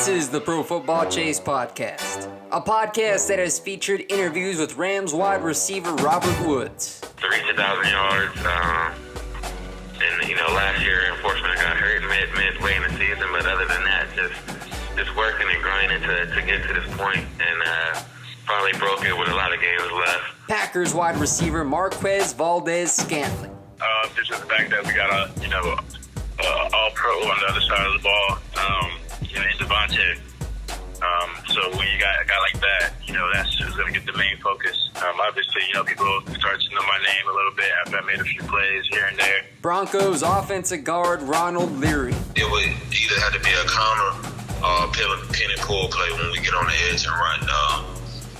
This is the Pro Football Chase podcast, a podcast that has featured interviews with Rams wide receiver Robert Woods. To reach 1,000 yards, and last year, unfortunately, I got hurt midway in the season. But other than that, just working and grinding to get to this point, and finally broke it with a lot of games left. Packers wide receiver Marquez Valdez-Scantling. Just the fact that we got all-pro on the other side of the ball, in Devontae. So when you got a guy like that, that's just going to get the main focus. Obviously, people start to know my name a little bit after I made a few plays here and there. Broncos offensive guard Ronald Leary. It would either have to be a counter or a pin and pull play when we get on the edge and run.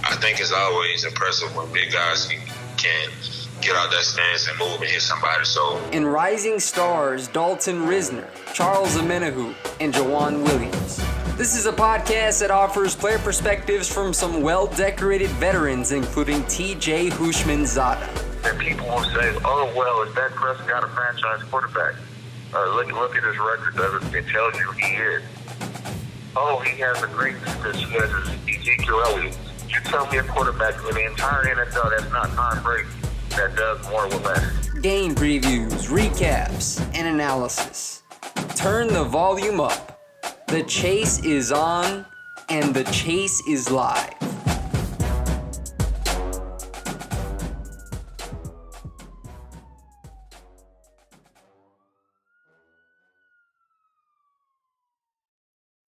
I think it's always impressive when big guys can get out that stance and move and hit somebody. And rising stars Dalton Risner, Charles Amenahu, and Jawan Williams. This is a podcast that offers player perspectives from some well-decorated veterans, including T.J. Hushmanzada. And people will say, "Oh, well, is Dak Prescott a franchise quarterback?" Look at his record. It tells you he is. Oh, he has a great defense. He has Ezekiel Elliott. You tell me a quarterback in the entire NFL that's not Tom Brady that does more with less. Game previews, recaps, and analysis. Turn the volume up. The chase is on, and the chase is live.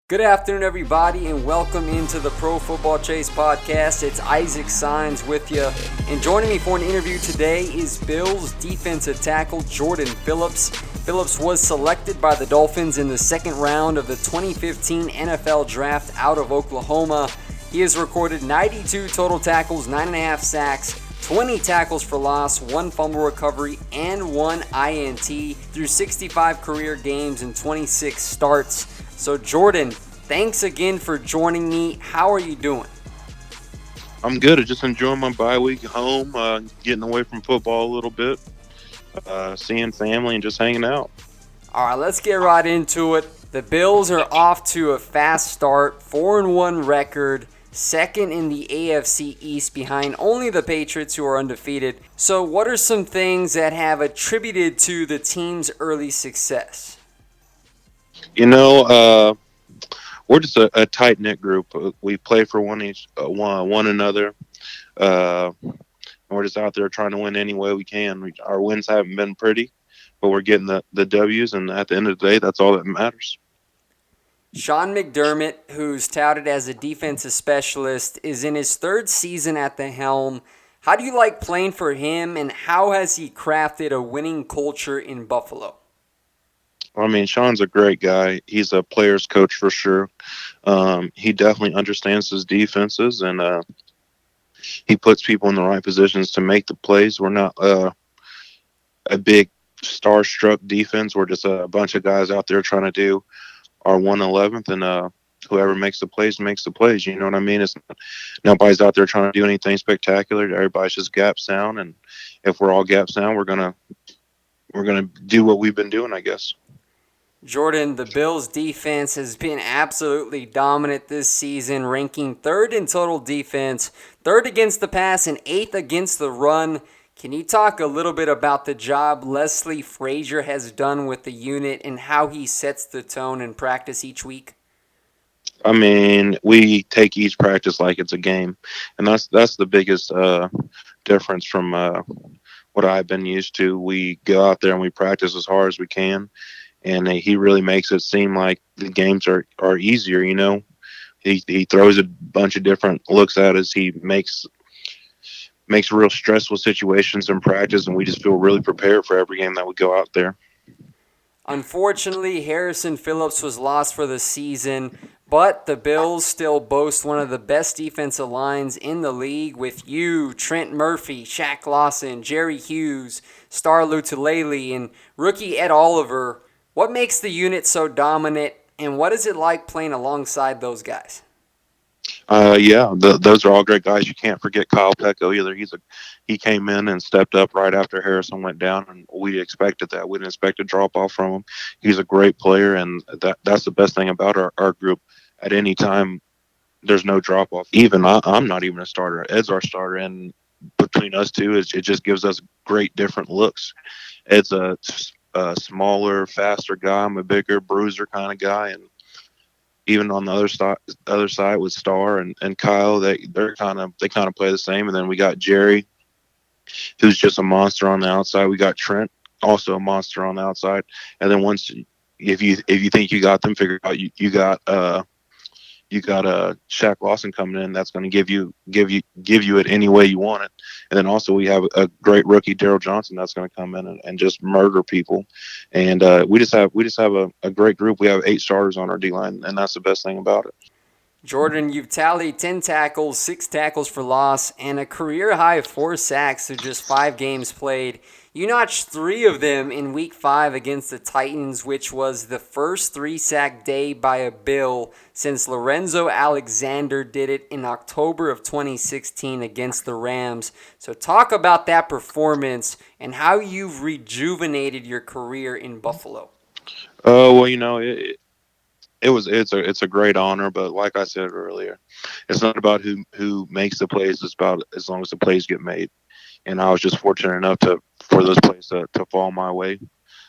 Good afternoon, everybody, and welcome into the Pro Football Chase podcast. It's Isaac Signs with you, and joining me for an interview today is Bills defensive tackle Jordan Phillips. Phillips was selected by the Dolphins in the second round of the 2015 NFL Draft out of Oklahoma. He has recorded 92 total tackles, 9.5 sacks, 20 tackles for loss, 1 fumble recovery, and 1 INT through 65 career games and 26 starts. So Jordan, thanks again for joining me. How are you doing? I'm good. Just enjoying my bye week home, getting away from football a little bit, seeing family and just hanging out. All right, let's get right into it. The Bills are off to a fast start, 4-1 record, second in the AFC East behind only the Patriots, who are undefeated. So what are some things that have attributed to the team's early success? We're just a tight-knit group. We play for one another. And we're just out there trying to win any way we can. Our wins haven't been pretty, but we're getting the W's, and at the end of the day, that's all that matters. Sean McDermott, who's touted as a defensive specialist, is in his third season at the helm. How do you like playing for him, and how has he crafted a winning culture in Buffalo? I mean, Sean's a great guy. He's a player's coach for sure. He definitely understands his defenses, and he puts people in the right positions to make the plays. We're not a big star-struck defense. We're just a bunch of guys out there trying to do our 1/11th, and whoever makes the plays makes the plays. You know what I mean? Nobody's out there trying to do anything spectacular. Everybody's just gap sound, and if we're all gap sound, we're gonna do what we've been doing, I guess. Jordan, the Bills' defense has been absolutely dominant this season, ranking third in total defense, third against the pass, and eighth against the run. Can you talk a little bit about the job Leslie Frazier has done with the unit and how he sets the tone in practice each week? I mean, we take each practice like it's a game, and that's the biggest difference from what I've been used to. We go out there and we practice as hard as we can. And he really makes it seem like the games are easier, He throws a bunch of different looks at us. He makes real stressful situations in practice, and we just feel really prepared for every game that we go out there. Unfortunately, Harrison Phillips was lost for the season, but the Bills still boast one of the best defensive lines in the league with you, Trent Murphy, Shaq Lawson, Jerry Hughes, Star Lutulele, and rookie Ed Oliver. What makes the unit so dominant, and what is it like playing alongside those guys? Those are all great guys. You can't forget Kyle Pecco either. He came in and stepped up right after Harrison went down, and we expected that. We didn't expect a drop off from him. He's a great player, and that's the best thing about our group. at any time. There's no drop off. Even I'm not even a starter. Ed's our starter, and between us two, it just gives us great different looks. Ed's a smaller, faster guy. I'm a bigger bruiser kind of guy, and even on the other side with Star and Kyle, they kind of play the same. And then we got Jerry, who's just a monster on the outside. We got Trent, also a monster on the outside. And then once if you think you got them figured out, you got Shaq Lawson coming in. That's going to give you it any way you want it. And then also we have a great rookie, Daryl Johnson, that's going to come in and just murder people. And we just have a great group. We have 8 starters on our D line, and that's the best thing about it. Jordan, you've tallied 10 tackles, 6 tackles for loss, and a career high of 4 sacks through just 5 games played. You notched 3 of them in Week 5 against the Titans, which was the first 3-sack day by a Bill since Lorenzo Alexander did it in October of 2016 against the Rams. So talk about that performance and how you've rejuvenated your career in Buffalo. Well, it's a great honor, but like I said earlier, it's not about who makes the plays. It's about as long as the plays get made. And I was just fortunate enough for those plays to fall my way.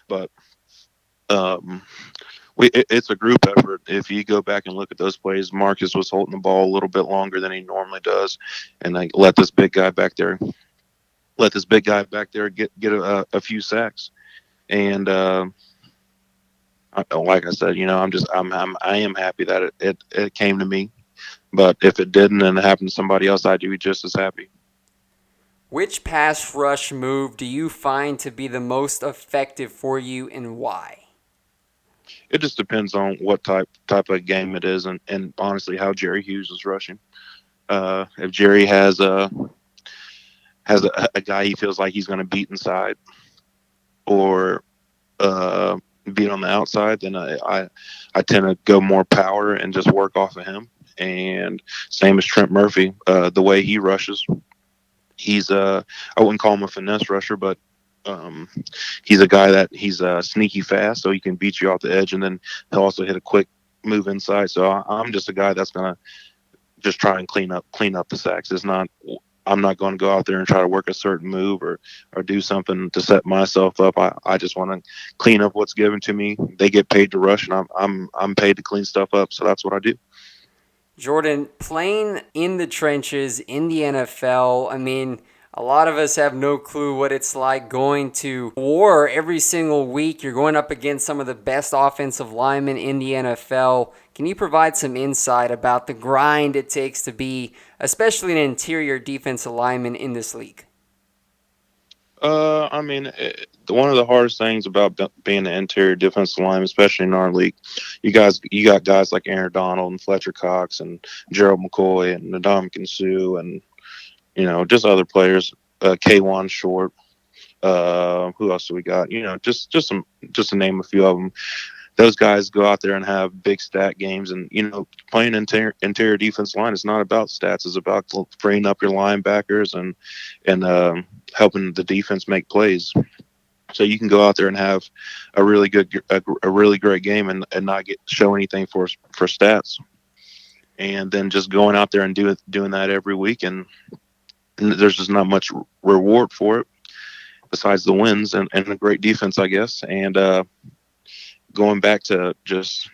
But it's a group effort. If you go back and look at those plays, Marcus was holding the ball a little bit longer than he normally does, and I let this big guy back there get a few sacks. And like I said, I am happy that it came to me. But if it didn't and it happened to somebody else, I'd be just as happy. Which pass rush move do you find to be the most effective for you, and why? It just depends on what type of game it is, and honestly how Jerry Hughes is rushing. If Jerry has a guy he feels like he's going to beat inside or beat on the outside, then I tend to go more power and just work off of him. And same as Trent Murphy, the way he rushes, he's I wouldn't call him a finesse rusher, but he's a guy that he's sneaky fast, so he can beat you off the edge, and then he'll also hit a quick move inside. So I'm just a guy that's gonna just try and clean up the sacks. I'm not going to go out there and try to work a certain move or do something to set myself up. I just want to clean up what's given to me. They get paid to rush, and I'm paid to clean stuff up. So that's what I do. Jordan, playing in the trenches in the NFL, I mean, a lot of us have no clue what it's like going to war every single week. You're going up against some of the best offensive linemen in the NFL. Can you provide some insight about the grind it takes to be, especially an interior defensive lineman in this league? One of the hardest things about being an interior defensive line, especially in our league, you got guys like Aaron Donald and Fletcher Cox and Gerald McCoy and Ndamukong Suh and just other players, K1 Short. Who else do we got? Just to name a few of them. Those guys go out there and have big stat games, and playing interior defense line is not about stats. It's about freeing up your linebackers and helping the defense make plays. So you can go out there and have a really great game and not show anything for stats, and then just going out there and doing that every week, and there's just not much reward for it besides the wins and a great defense, I guess. And going back to just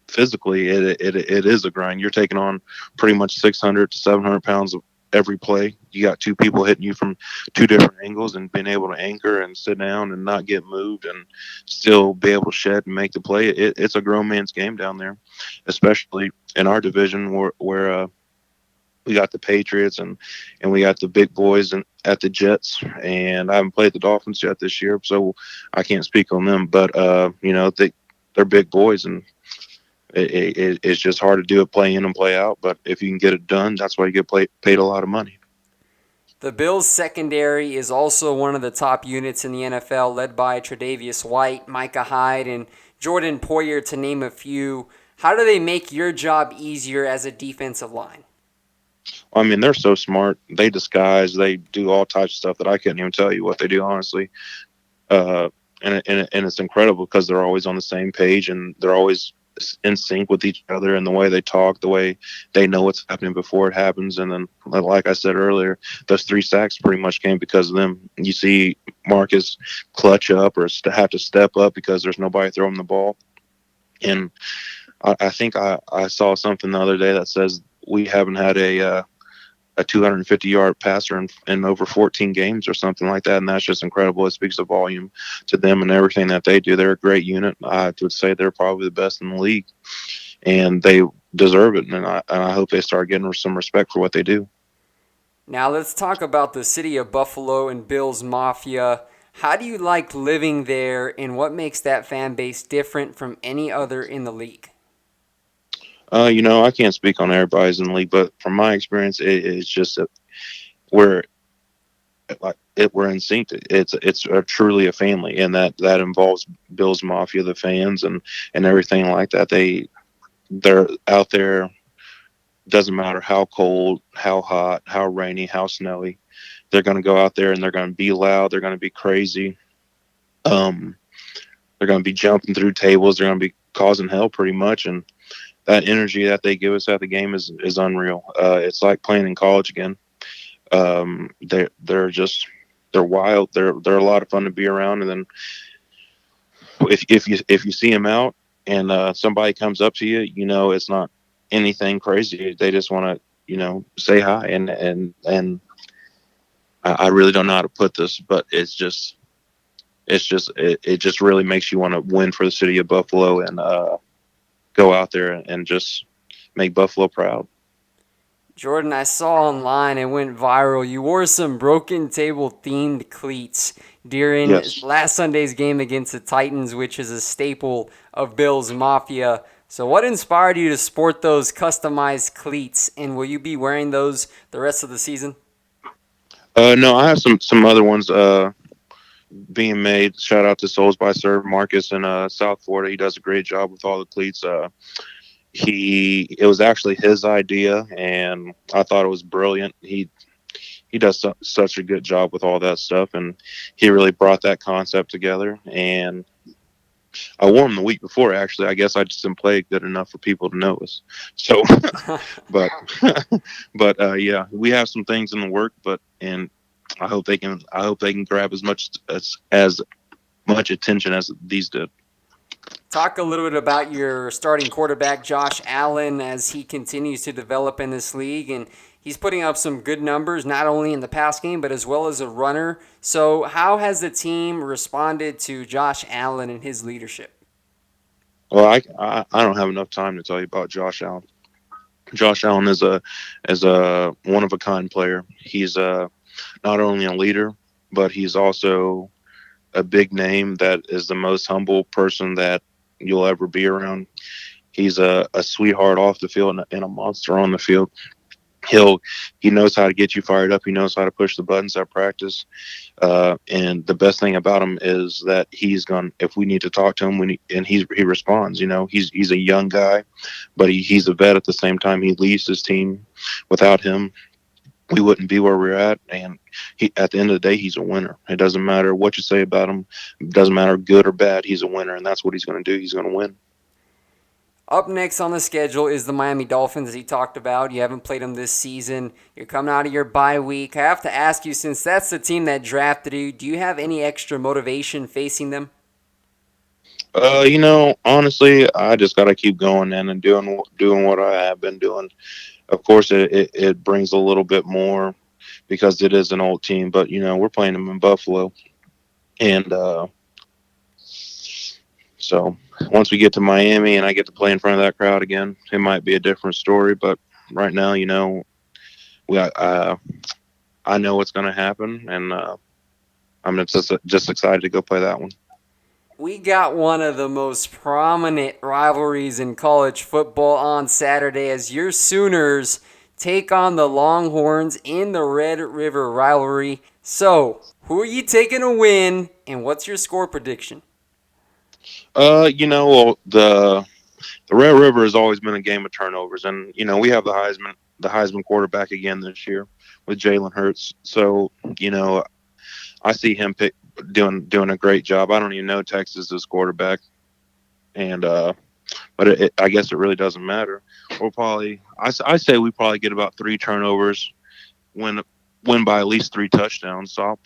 physically, it is a grind. You're taking on pretty much 600 to 700 pounds of every play. You got 2 people hitting you from 2 different angles, and being able to anchor and sit down and not get moved and still be able to shed and make the play. It's a grown man's game down there, especially in our division where we got the Patriots and we got the big boys at the Jets, and I haven't played the Dolphins yet this year, so I can't speak on them. But they're big boys, and it's just hard to do it play in and play out. But if you can get it done, that's why you get paid a lot of money. The Bills' secondary is also one of the top units in the NFL, led by Tre'Davious White, Micah Hyde, and Jordan Poyer, to name a few. How do they make your job easier as a defensive line? I mean, they're so smart. They disguise. They do all types of stuff that I couldn't even tell you what they do, honestly. And it's incredible because they're always on the same page, and they're always in sync with each other, and the way they talk, the way they know what's happening before it happens. And then, like I said earlier, those 3 sacks pretty much came because of them. You see Marcus clutch up or have to step up because there's nobody throwing the ball. And I think I saw something the other day that says we haven't had a 250-yard passer in over 14 games or something like that, and that's just incredible. It speaks of volume to them and everything that they do. They're a great unit. I would say they're probably the best in the league, and they deserve it. And I hope they start getting some respect for what they do. Now let's talk about the city of Buffalo and Bills Mafia. How do you like living there, and what makes that fan base different from any other in the league? I can't speak on everybody's in the league, but from my experience, it's just that we're we're in sync. It's truly a family, and that involves Bills Mafia, the fans, and everything like that. They're out there. Doesn't matter how cold, how hot, how rainy, how snowy. They're going to go out there and they're going to be loud. They're going to be crazy. Um, they're going to be jumping through tables. They're going to be causing hell pretty much, and that energy that they give us at the game is unreal. It's like playing in college again. They're wild. They're a lot of fun to be around. And then if you see them out and somebody comes up to you, it's not anything crazy. They just want to say hi, and I really don't know how to put this, but it just really makes you want to win for the city of Buffalo and go out there and just make Buffalo proud. Jordan, I saw online and went viral. You wore some broken table themed cleats during Yes. last Sunday's game against the Titans, which is a staple of Bills Mafia. So what inspired you to sport those customized cleats, and will you be wearing those the rest of the season? No, I have some other ones being made. Shout out to Souls by Sir Marcus in South Florida. He does a great job with all the cleats. It was actually his idea, and I thought it was brilliant. He does such a good job with all that stuff, and he really brought that concept together. And I wore them the week before. Actually, I guess I just didn't play good enough for people to notice. So, but yeah, we have some things in the work, and I hope they can grab as much attention as these did. Talk a little bit about your starting quarterback, Josh Allen, as he continues to develop in this league. And he's putting up some good numbers, not only in the pass game, but as well as a runner. So how has the team responded to Josh Allen and his leadership? Well, I don't have enough time to tell you about Josh Allen. Josh Allen is a one of a kind player. He's not only a leader, but he's also a big name that is the most humble person that you'll ever be around. He's a sweetheart off the field and a monster on the field. He knows how to get you fired up. He knows how to push the buttons at practice. And the best thing about him is that he's gone. If we need to talk to him, he responds. He's a young guy, but he's a vet at the same time. He leads his team. Without him, we wouldn't be where we're at. And at the end of the day, he's a winner. It doesn't matter what you say about him. It doesn't matter good or bad. He's a winner, and that's what he's going to do. He's going to win. Up next on the schedule is the Miami Dolphins, as he talked about. You haven't played them this season. You're coming out of your bye week. I have to ask you, since that's the team that drafted you, do you have any extra motivation facing them? Honestly, I just got to keep going and doing what I have been doing. Of course, it brings a little bit more because it is an old team, but we're playing them in Buffalo, and so once we get to Miami and I get to play in front of that crowd again, it might be a different story. But right now, I know what's going to happen, and I'm just excited to go play that one. We got one of the most prominent rivalries in college football on Saturday as your Sooners take on the Longhorns in the Red River rivalry. So, who are you taking to win, and what's your score prediction? Well, the Red River has always been a game of turnovers, and we have the Heisman quarterback again this year with Jalen Hurts. So I see him doing a great job. I don't even know Texas's quarterback, and but I guess it really doesn't matter. We'll probably, I say we probably get about 3 turnovers, win by at least 3 touchdowns. So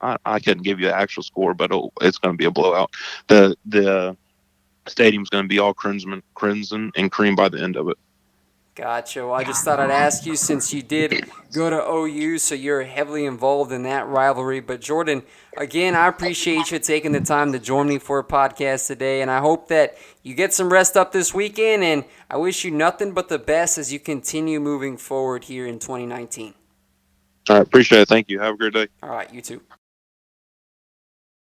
I couldn't give you an actual score, but it's going to be a blowout. The stadium's going to be all crimson and cream by the end of it. Gotcha. Well, I just thought I'd ask you since you did go to OU, so you're heavily involved in that rivalry. But Jordan, again, I appreciate you taking the time to join me for a podcast today, and I hope that you get some rest up this weekend, and I wish you nothing but the best as you continue moving forward here in 2019. All right, appreciate it. Thank you. Have a great day. All right, you too.